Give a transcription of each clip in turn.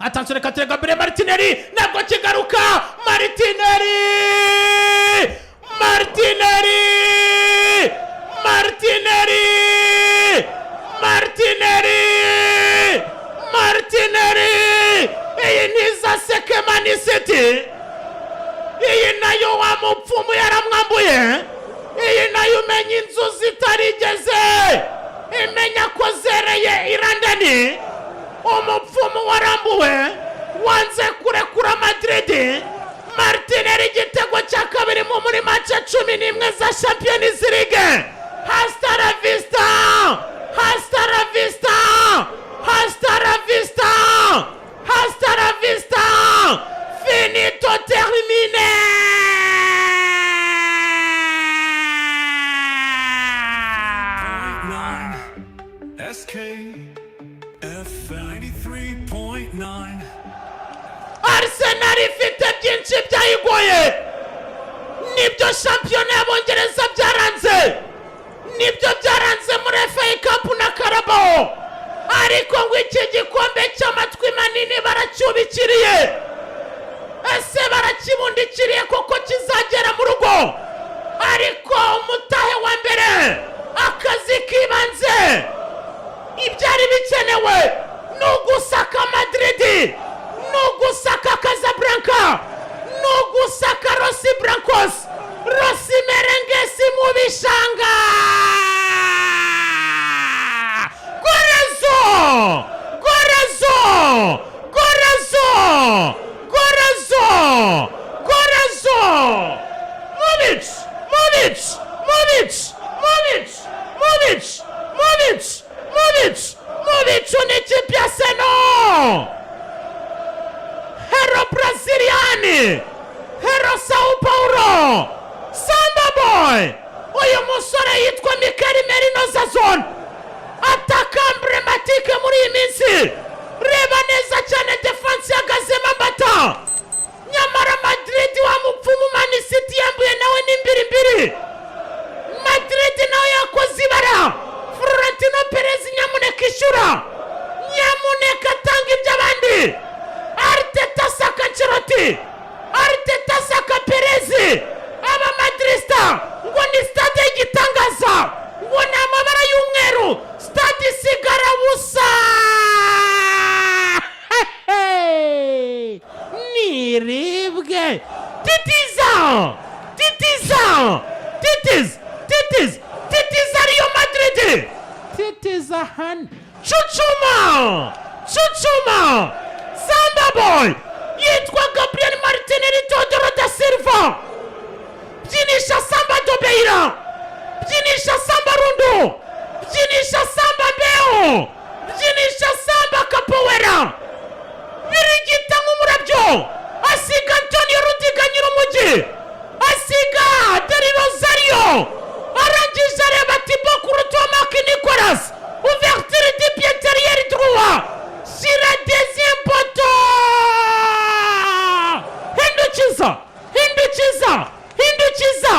Attention reka Gabriel Martinelli nabwo kigaruka Martinelli iyi niza seke Man City iyi nayo wa mupfumu yaramwambuye iyi nayo umenya inzuzi itarigeze imenya ko zereye irandani umupfumu warambuwe wanze kurekura Madrid. Martinelli igitego cya kabiri muri match 11 za Champions League. Hasta la vista finito terminé. SKF 93.9 Arsenal ifite byinshi byayigoye, nibyo shampiyona y'Abongereza byaranze muri FA Cup na Carabao, ariko ngo iki gikombe cy'amatwi manini baracyubikiriye. Ese barakibundikiriye koko kizagera mu rugo? Ariko umutahe wa mbere, akazi kibanze, ibyari bikenewe nugusaka Madrid, nugusaka Casablanca, nugusaka Rossi Blancos, Rossi Merengues mu bishanga. Movic un'ikipe ya Seno, hero Braziliani, hero Sao Paulo, Samba Boy. Uyu musore yitwa Mikel Merino Zazon, ataka emblematike muri iyi minsi. Reba neza cyane defense y'agazema mbata, nyamara Madrid wa mupfumu Man City yambuye nawe n'imbirimbiri. Madrid nawe yakoze ibara. Florentino Perez nyamuneka ishura, nyamuneka tanga iby'abandi. Arteta saka Ancelotti, Arteta saka Perez, aba Madrista ngo ni stade y'igitangaza, ngo ni amabara y'umweru, stade isigara busa. Niribwe titiza Real Madrid, titiza han chuchuma Samba Boy yitwa Gabriel Martinelli Teodoro da Silva, byinisha Samba Dobeira, byinisha Samba Rundu, byinisha Samba Beo, byinisha Samba Capoeira, birigita nk'umurabyo, asiga Antonio Rudiger nyir'umujyi, asiga Dani Rosario, arangije areba Thibaut Courtois, Marc Nicolas, ouverture du pied derrière droit sur la deuxième poteau. Hindukiza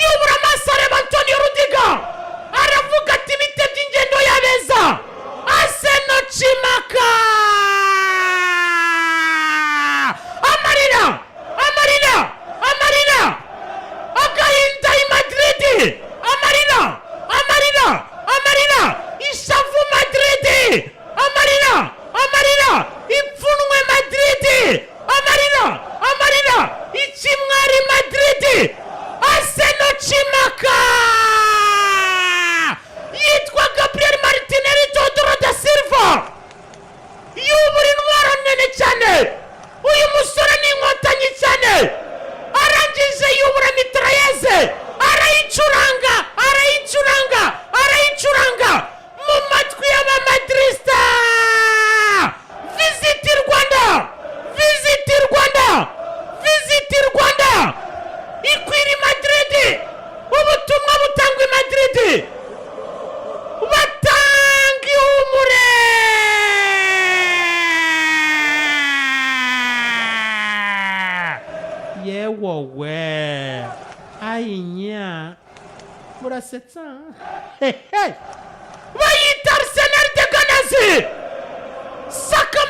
yubura amaso areba Antonio Rudiger, aravuga ati bite by'ingendo y'abeza. Arsenal Chimaka, amarira agahinda i Madrid, amarira ishavu Madrid, amarira ipfunwe Madrid, amarira ikimwari Madrid. Arsenal Chimaka yitwa Gabriel Martinelli Teodoro da Silva, yubura intwaro nene cyane. Uyu musore ni inkotanyi cyane, arangije yubura mitrailleze, arayicuranga mu matwi y'aba Madrista. Visit Rwanda ikwiri Madrid, ubutumwa butangwa i Madrid, batanga ihumure. Yewowe ayinya murasetsa bayita Arsenal de Ganazi, saka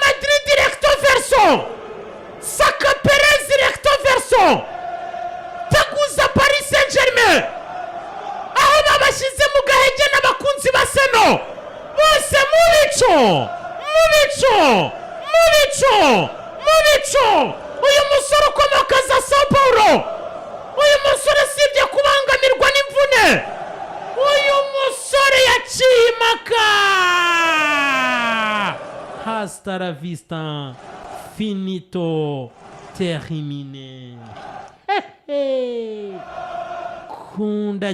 uyu musore ukomoka za Sao Paulo, uyu musore sibye kubangamirwa n'imvune, uyu musore yaciye impaka. Hasta la vista, finito, terminé. Kunda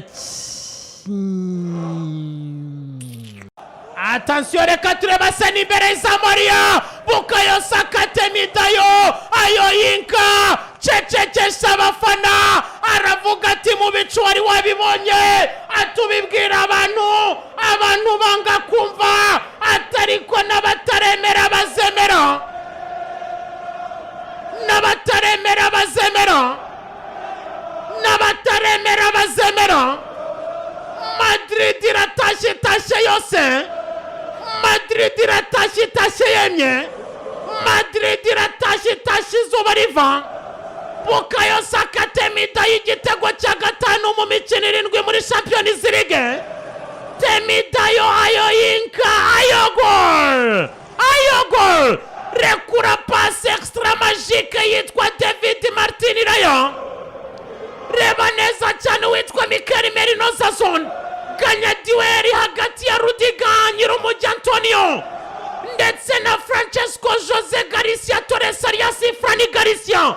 Attention, reka tureba Seni imbere za Maria Bukayo Saka Temidayo ayoyinka cecekesha abafana, aravuga ati mu bicu wari wabibonye, atubibwira abantu banga kumva, atariko n'abataremera bazemera, n'abataremera bazemera. Madrid iratashe yose, Madrid iratashe yemye, Madrid iratashe izuba riva. Bukayo Saka Temidayo igitego cya gatanu mu mikino 7 muri Champions League. Temidayo ayoyinka, ayo gol, rekura passe extra magique yitwa David Martin irayo. Reba neza cyane witwa Mikel Merino Zazon, ganya dueli hagati ya Rudiger Nyirumujyi Antonio ndetse na Francesco Jose Garcia Torres alias Frani Garcia,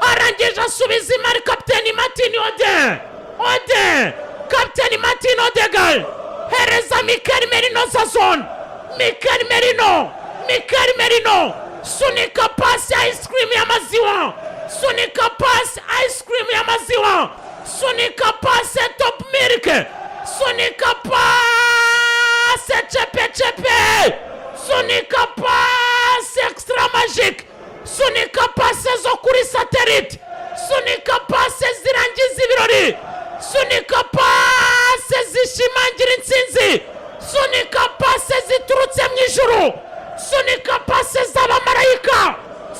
arangije asubiza imari kapiteni Martin Ode, kapiteni Martin Odegaard, hereza Mikel Merino Zazon, Mikel Merino sunika pasi ice cream ya maziwa, sunika pasi ice cream ya maziwa, sunika pasi top milk, sunika pasi chepe, sunika pasi extra magic, sunika pasi zo kuri satellite, sunika pasi zirangiza ibirori, sunika pasi zishimangira intsinzi, sunika pasi ziturutse mu ijuru, sunika pasi z'abamarayika,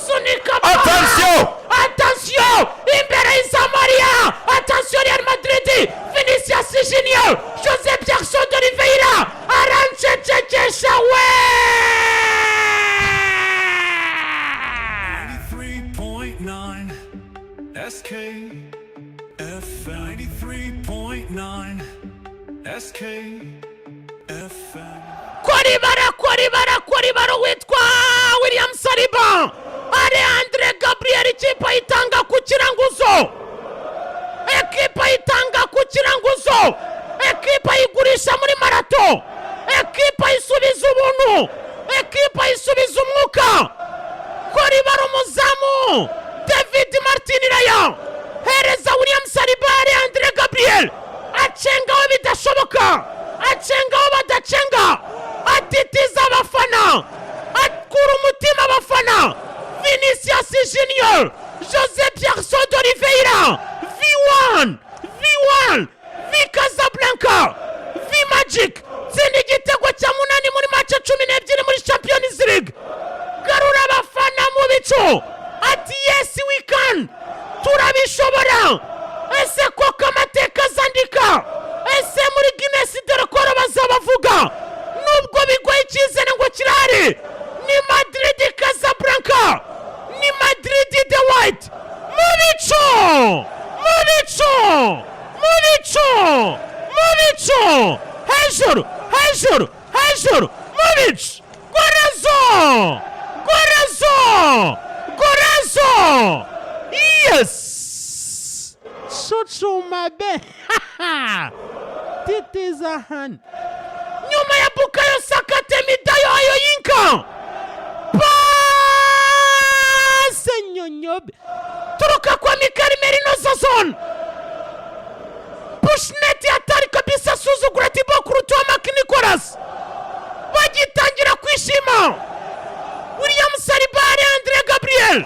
sunika pasi. Attention, imbere za Maria, attention Real Madrid, Vinicius Junior, Jose Pierre de Oliveira, arancecekesha we. 93.9 SK FM 93.9 SK FM. Koribara witwa William Saliba, Andre Gabriel ikipa itanga ku kiranguzo, ekipa igurisha muri marato, ekipa isubiza ubuntu, ekipa isubiza umwuka. Koribara umuzamu David Martin irayo, hereza William Saliba, Andre Gabriel, acengaho bidashoboka, acengaho badacenga, atitiza abafana, akura umutima abafana. Vinicius Junior, Jose Pierre de Oliveira, V1, V Casablanca, V Magic, zindi igitego cya 8 muri match 12 muri Champions League. Garura abafana mu bicu, ati yes we can, turabishobora. Ese koko amateka zandika, ese muri Guinness de Record bazabavuga, nubwo bigoye icyizere ngo kirahari. Ni Madrid Casablanca, ni Madrid the White, mu bicu, hejuru, Movic, Gorazo, yes, Socho mabe, titiza han, nyuma ya Bukayo Saka Temidayo ayoyinka, pase nyonyobe, turuka kwa Mikel Merino Zazon, Bushneti atari kabisa suzugura Thibaut Courtois, Marc Nicolas, bagitangira kwishima. William Saliba, Andre Gabriel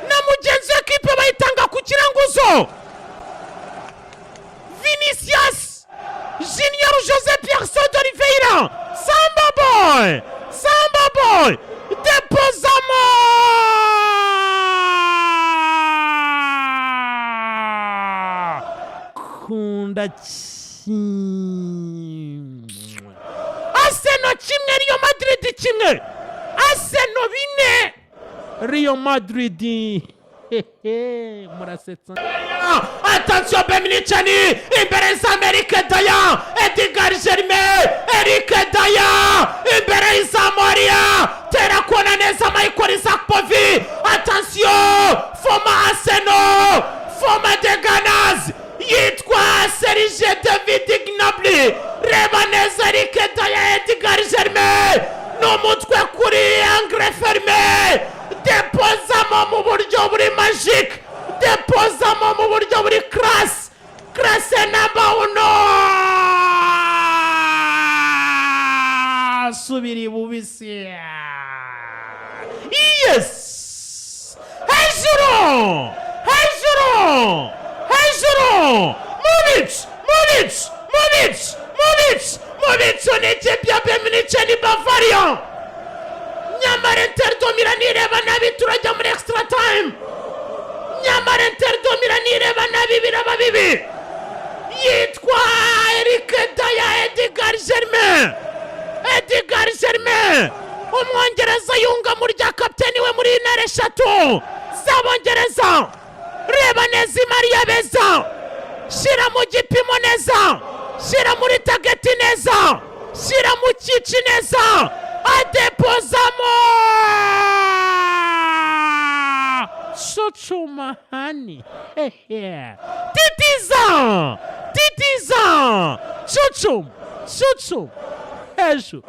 na mugenzi w'ekipe bayitanga ku kiranguzo. Vinicius Junior, Jose Pierre de Oliveira, Samba Boy, deposamo. Kunda Arsenal kimwe, Real Madrid kimwe. Arsenal 4 Real Madrid murasetsa. Attention Bemnicani imbere z'Amerika Daya, Edgar Germain, Eric Daya imbere y'Zamoria, tera kona neza Michael Isaac-Povey. Attention former Arsenal, former de Ganas yitwa Serge David Gnabry. Reba neza Eric Daya, Edgar Germain n'umutwe kuri Angre Ferme. Depozamo mu buryo buri magique, depozamo mu buryo buri class number 1. Subiri bubisi. Yes. Hejuru. Munic n'ikipe ya Bayern Munich ni Bavaria. Nyamara Inter de Milan ireba nabi, turajya muri extra time. Nyamara Inter de Milan ireba nabi, biraba bibi. Yitwa Eric Daya, Edgar Germain umwongereza yunga mu rya kapiteni we muri intare 3 z'Abongereza. Reba neza Maria Beza, shira mu gipimo neza, shira muri tageti neza, shira mu kici neza. Adepozamo Sochumahani. Titiza Sochum Heju.